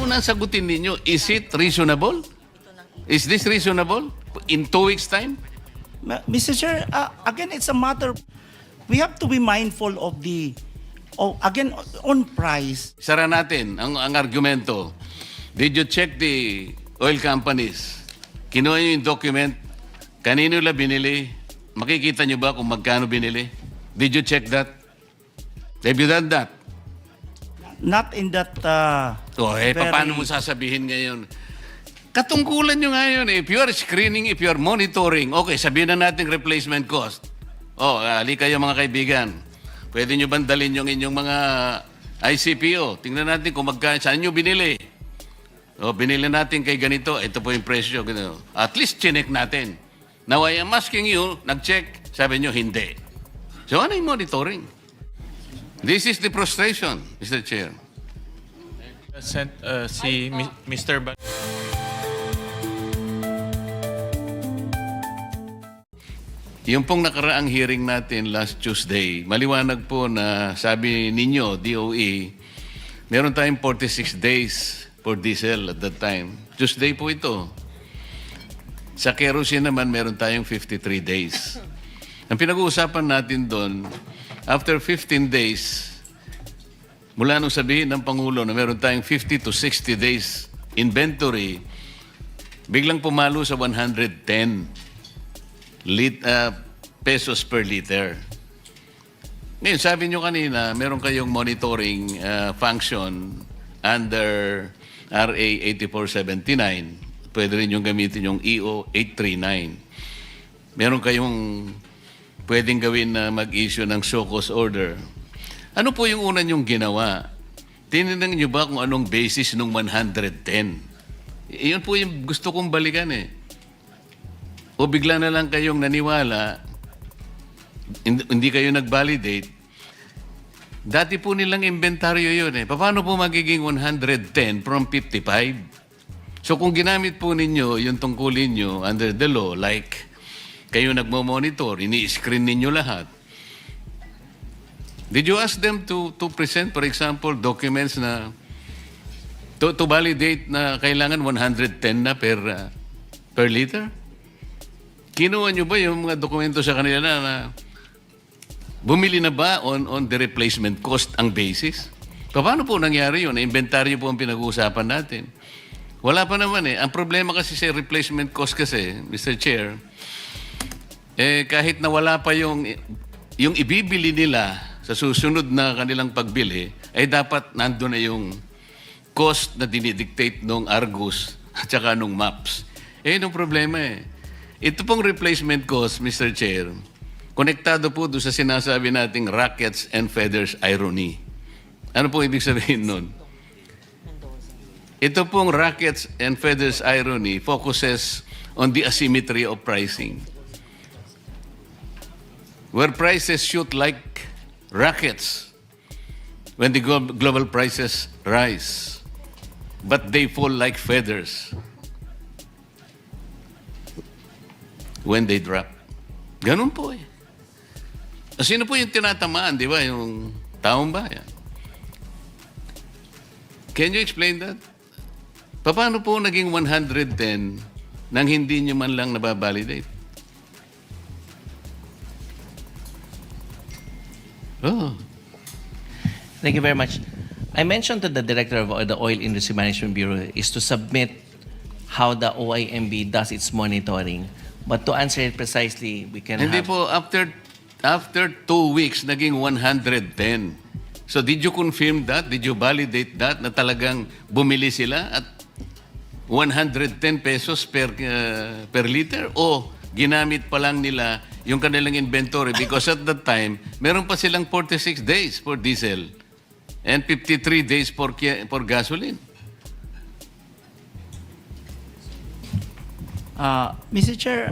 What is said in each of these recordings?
muna sagutin ninyo, is it reasonable? Is this reasonable? In 2 weeks' time? Mr. Chair, again, it's a matter, we have to be mindful of the, again, on price. Sara natin ang argumento. Did you check the oil companies? Kinuha nyo yung document? Kanino la binili? Makikita nyo ba kung magkano binili? Did you check that? Have you done that? Not in that Paano mo sasabihin ngayon? Katungkulan nyo ngayon. If you are screening, if you are monitoring, okay, sabihin na natin replacement cost. Ali kayo mga kaibigan. Pwede nyo bandalin yung inyong mga ICPO. Tingnan natin kung saan nyo binili. Binili natin kay ganito. Ito po yung presyo. Ganito. At least chinek natin. Now I am asking you, nag-check, sabi nyo hindi. So ano yung monitoring? This is the frustration, Mr. Chair. Si Mr. Yung pong nakaraang hearing natin last Tuesday, maliwanag po na sabi ninyo, DOE, meron tayong 46 days for diesel at that time. Tuesday po ito. Sa kerosene naman, meron tayong 53 days. Ang pinag-uusapan natin doon, after 15 days, mula nung sabihin ng Pangulo na meron tayong 50 to 60 days inventory, biglang pumalo sa 110 pesos per liter. Ngayon, sabi nyo kanina, meron kayong monitoring function under RA 8479. Pwede rin yung gamitin yung EO 839. Meron kayong pwedeng gawin na mag-issue ng show cause order. Ano po yung una nyong ginawa? Tinignan nyo ba kung anong basis ng 110? Iyon po yung gusto kong balikan eh. O bigla na lang kayong naniwala, hindi kayo nag-validate. Dati po nilang inventaryo yun eh. Paano po magiging 110 from 55? So kung ginamit po ninyo yung tungkulin nyo under the law, like kayo nagmo-monitor, ini-screen ninyo lahat, did you ask them to present, for example, documents na to validate na kailangan 110 na per liter? Kinuha nyo ba yung mga dokumento sa kanila na bumili na ba on the replacement cost ang basis? Paano po nangyari yun? Inventaryo po ang pinag-uusapan natin. Wala pa naman eh. Ang problema kasi sa replacement cost kasi, Mr. Chair, kahit na wala pa yung ibibili nila sa susunod na kanilang pagbili, ay dapat nandun na yung cost na dinidictate nung Argus at saka nung MAPS. Yun ang problema eh. Ito pong replacement cost, Mr. Chair, konektado po doon sa sinasabi nating rackets and feathers irony. Ano po ibig sabihin nun? Ito pong rackets and feathers irony focuses on the asymmetry of pricing. Where prices shoot like rockets when the global prices rise, but they fall like feathers when they drop. Ganun po eh. Sino po yung tinatamaan, di ba? Yung taong bayan. Can you explain that? Paano po naging 110 nang hindi nyo man lang nababalidate? Thank you very much. I mentioned to the Director of the Oil Industry Management Bureau is to submit how the OIMB does its monitoring. But to answer it precisely, we can Hindi have... po, after 2 weeks, naging 110. So did you confirm that? Did you validate that na talagang bumili sila at 110 pesos per liter? O ginamit pa lang nila yung kanilang inventory because at that time, meron pa silang 46 days for diesel and 53 days for gasoline. Mr. Chair,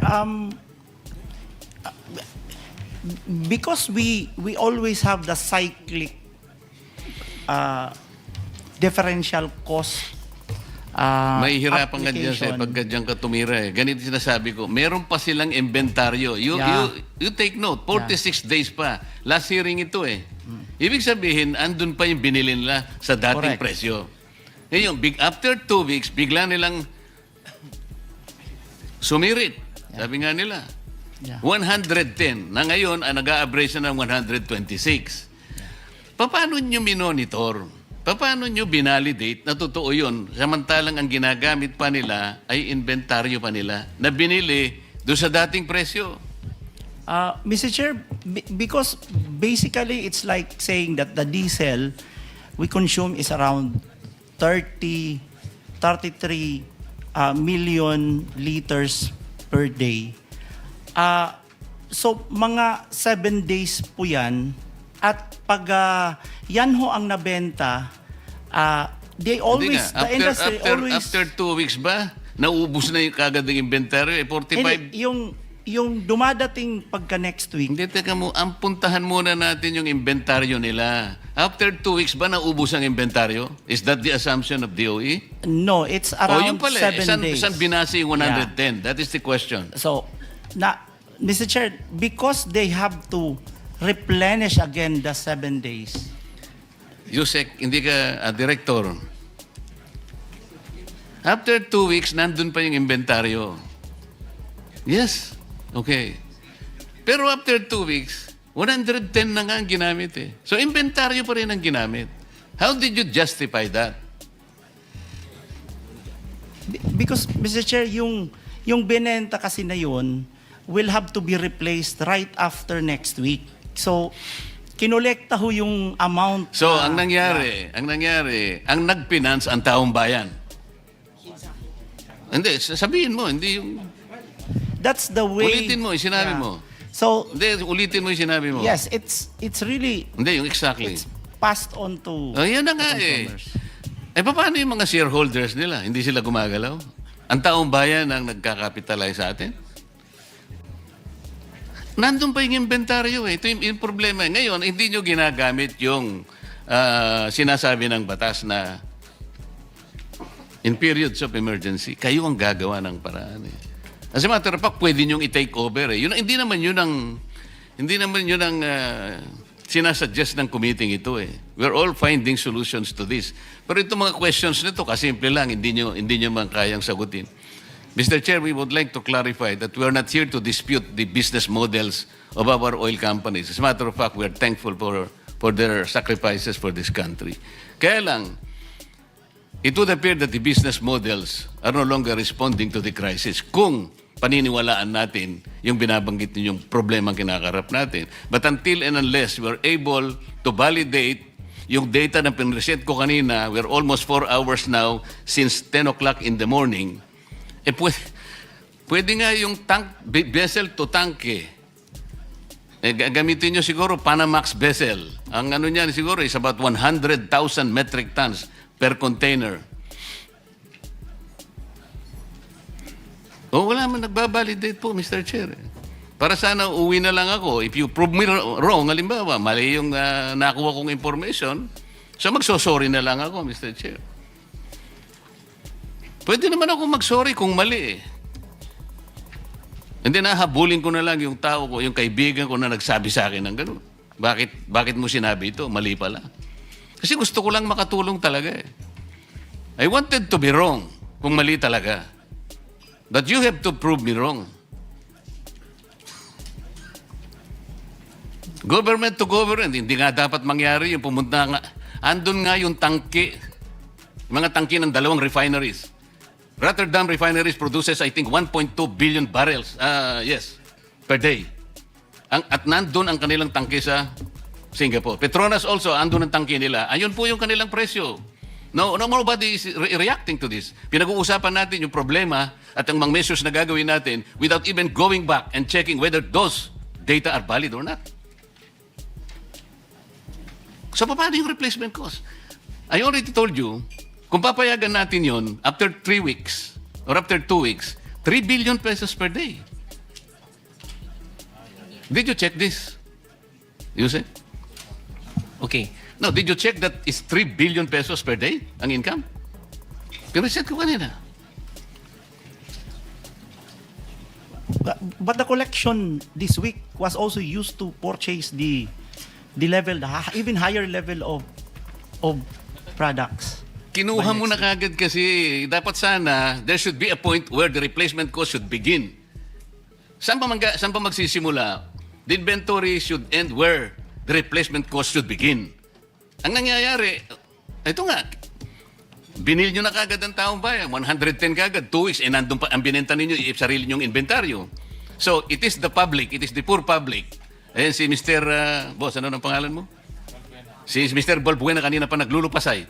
because we always have the cyclic differential cost Mahihirapan ka dyan sa pagka dyan ka tumira eh. Ganito sinasabi ko, meron pa silang inventaryo. You take note, 46 days pa. Last hearing ito eh. Ibig sabihin, andun pa yung binili nila sa dating Correct. presyo. Ngayon, after 2 weeks, bigla nilang sumirit. Sabi nga nila, Yeah. 110. Na ngayon, nag-a-average na ng 126. Paano nyo minonitor? Paano nyo binalidate na totoo yun? Samantalang ang ginagamit pa nila ay inventaryo pa nila na binili doon sa dating presyo. Mr. Chair, because basically it's like saying that the diesel we consume is around 33 million liters per day. So mga 7 days po yan. At pag yan ho ang nabenta, they always, Hindi nga. the industry always... After 2 weeks ba, naubos na yung kagad ng inventaryo? 45... Hindi, yung dumadating pagka next week, Hindi, teka mo, ang puntahan muna natin yung inventaryo nila. After 2 weeks ba naubos ang inventaryo? Is that the assumption of DOE? no, it's O around yun pala, 7 days. Saan binasa yung 110? That is the question. So, Mr. Chair, because they have to replenish again the 7 days. Yusek, hindi ka director. After 2 weeks, nandun pa yung inventaryo. Yes. Okay. Pero after 2 weeks, 110 na nga ang ginamit eh. So, inventaryo pa rin ang ginamit. How did you justify that? Because, Mr. Chair, yung binenta kasi na yun will have to be replaced right after next week. So, kinolekta ho yung amount. So, ang nangyari, ang nag-finance ang taong bayan. Hindi, sabihin mo, hindi yung... That's the way. Ulitin mo, yung sinabi mo. So, Hindi, ulitin mo yung sinabi mo. yes, it's really, Hindi, yung exactly. it's passed on to Oh, yan na nga the eh. consumers. Paano yung mga shareholders nila? Hindi sila gumagalaw? Ang taong bayan ang nagkakapitalize sa atin? Nandun pa yung inventaryo eh. Ito yung problema. Ngayon, hindi nyo ginagamit yung sinasabi ng batas na in periods of emergency, kayo ang gagawa ng paraan eh. As a matter of fact, pwede nyong i-take over eh. Hindi naman yun ang sinasuggest ng committee ito eh. We're all finding solutions to this. Pero itong mga questions nito, kasimple lang, hindi nyo man kayang sagutin. Mr. Chair, we would like to clarify that we are not here to dispute the business models of our oil companies. As a matter of fact, we are thankful for their sacrifices for this country. Kaya lang, it would appear that the business models are no longer responding to the crisis kung paniniwalaan natin yung binabanggit ninyong problema ang kinakarap natin. But until and unless we are able to validate yung data na pinresent ko kanina, we're almost 4 hours now since 10 o'clock in the morning, pwede nga yung vessel to tank eh. Gamitin nyo siguro Panamax vessel. Ang ano niyan siguro is about 100,000 metric tons per container. Wala man nagbabalidate po, Mr. Chair. Para sana uwi na lang ako. If you prove me wrong, halimbawa, mali yung nakuha kong information, so magsosorry na lang ako, Mr. Chair. Pwede naman ako magsorry kung mali eh. And then hahabulin ko na lang yung tao ko, yung kaibigan ko na nagsabi sa akin ng gano'n. Bakit mo sinabi ito? Mali pala. Kasi gusto ko lang makatulong talaga eh. I wanted to be wrong kung mali talaga. But you have to prove me wrong. Government to government, hindi nga dapat mangyari yung pumunta nga. Andun nga yung tangke, mga tangke ng 2 refineries. Rotterdam refineries produces, I think, 1.2 billion barrels, per day. At nandun ang kanilang tangke sa Singapore. Petronas also, andun ang tangke nila. Ayun po yung kanilang presyo. Nobody is reacting to this. Pinag-uusapan natin yung problema at ang mga measures na gagawin natin without even going back and checking whether those data are valid or not. So, paano yung replacement cost? I already told you, kung papayagan natin yon after 3 weeks or after 2 weeks, 3 billion pesos per day. Did you check this? You say? Okay. No, did you check that it's 3 billion pesos per day ang income? Pireset ko kanina. But the collection this week was also used to purchase the level, even higher level of products. kinuha mo na kagad kasi dapat sana there should be a point where the replacement cost should begin. Saan pa magsisimula? The inventory should end where the replacement cost should begin. Ang nangyayari, ito nga, binil nyo na kagad ang taong bayan, 110 kagad, 2 weeks, nandun pa ang binenta ninyo, sarili nyong inventaryo. So, it is the public, it is the poor public. Ayan si Mr. Boss, ano ang pangalan mo? Si Mr. Balbuena kanina pa naglulupasay.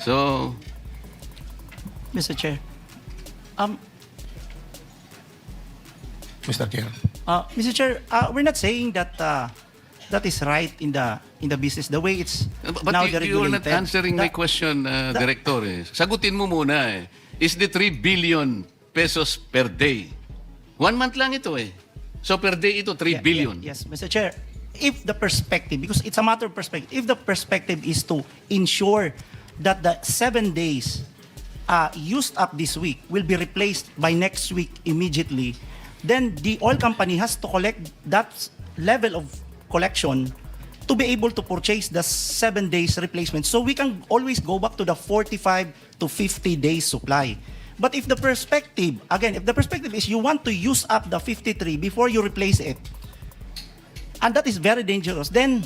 So, Mr. Chair. Mr. Chair. Mr. Chair, we're not saying that that is right in the business the way it's but now you are not deregulated. answering my question, Director. Sagutin mo muna eh. Is the 3 billion pesos per day? 1 month lang ito eh. So per day ito, 3 billion. Yes, Mr. Chair. If the perspective, because it's a matter of perspective, if the perspective is to ensure that the 7 days used up this week will be replaced by next week immediately, then the oil company has to collect that level of collection to be able to purchase the 7 days replacement. So we can always go back to the 45 to 50 days supply. But if the perspective, again, if the perspective is you want to use up the 53 before you replace it, and that is very dangerous, then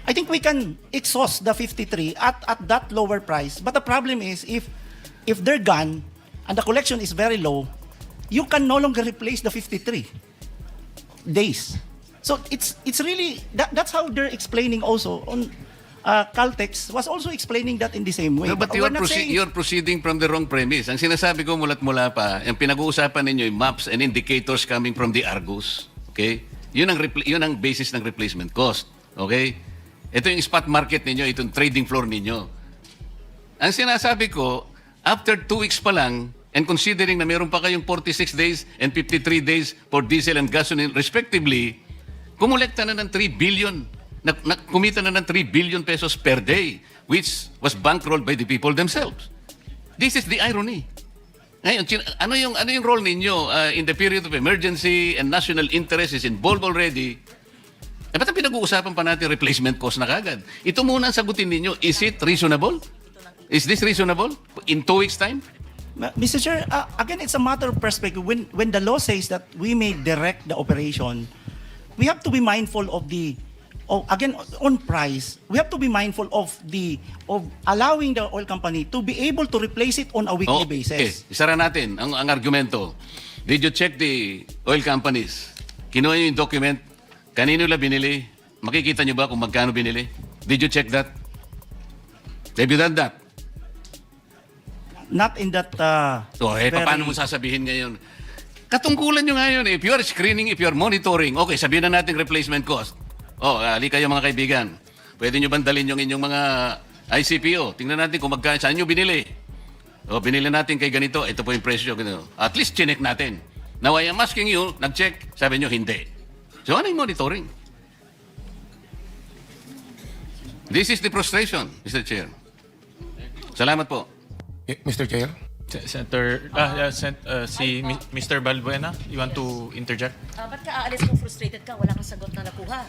I think we can exhaust the 53 at that lower price. But the problem is if they're gone and the collection is very low, you can no longer replace the 53 days. So it's really that's how they're explaining also on Caltex was also explaining that in the same way. No, but We're not saying- you're proceeding from the wrong premise. Ang sinasabi ko mulat-mula pa, yung pinag-uusapan ninyo yung maps and indicators coming from the Argus. Okay? Yun ang basis ng replacement cost. Okay? Ito yung spot market ninyo, itong trading floor ninyo. Ang sinasabi ko, after 2 weeks pa lang, and considering na meron pa kayong 46 days and 53 days for diesel and gasoline respectively, kumulekta na ng 3 billion, kumita na ng 3 billion pesos per day, which was bankrolled by the people themselves. This is the irony. Ngayon, ano yung role ninyo in the period of emergency and national interest is involved already? Ba't ang pinag-uusapan pa natin replacement cost na kagad? Ito muna ang sagutin ninyo. Is it reasonable? Is this reasonable? In 2 weeks' time? Mr. Chair, again, it's a matter of perspective. When the law says that we may direct the operation, we have to be mindful of again, on price, we have to be mindful of allowing the oil company to be able to replace it on a weekly basis. Okay, isara natin ang argumento. Did you check the oil companies? Kinuha nyo yung document? Kanino nila binili? Makikita nyo ba kung magkano binili? Did you check that? Have you done that? Not in that Paano mo sasabihin ngayon? Katungkulan nyo ngayon eh. If you are screening, if you are monitoring, okay, sabihin na natin replacement cost. Ali kayo mga kaibigan. Pwede nyo bandalin yung inyong mga ICPO. Tingnan natin kung magkano, saan nyo binili. Binili natin kay ganito, ito po yung presyo. Ganito. At least chinek natin. Now I am asking you, nag-check, sabi nyo hindi. So ano yung monitoring? This is the frustration, Mr. Chair. Salamat po. Mr. Chair. Mr. Balbuena, you want to interject? Ba't ka aalis kung frustrated ka? Wala kang sagot na nakuha.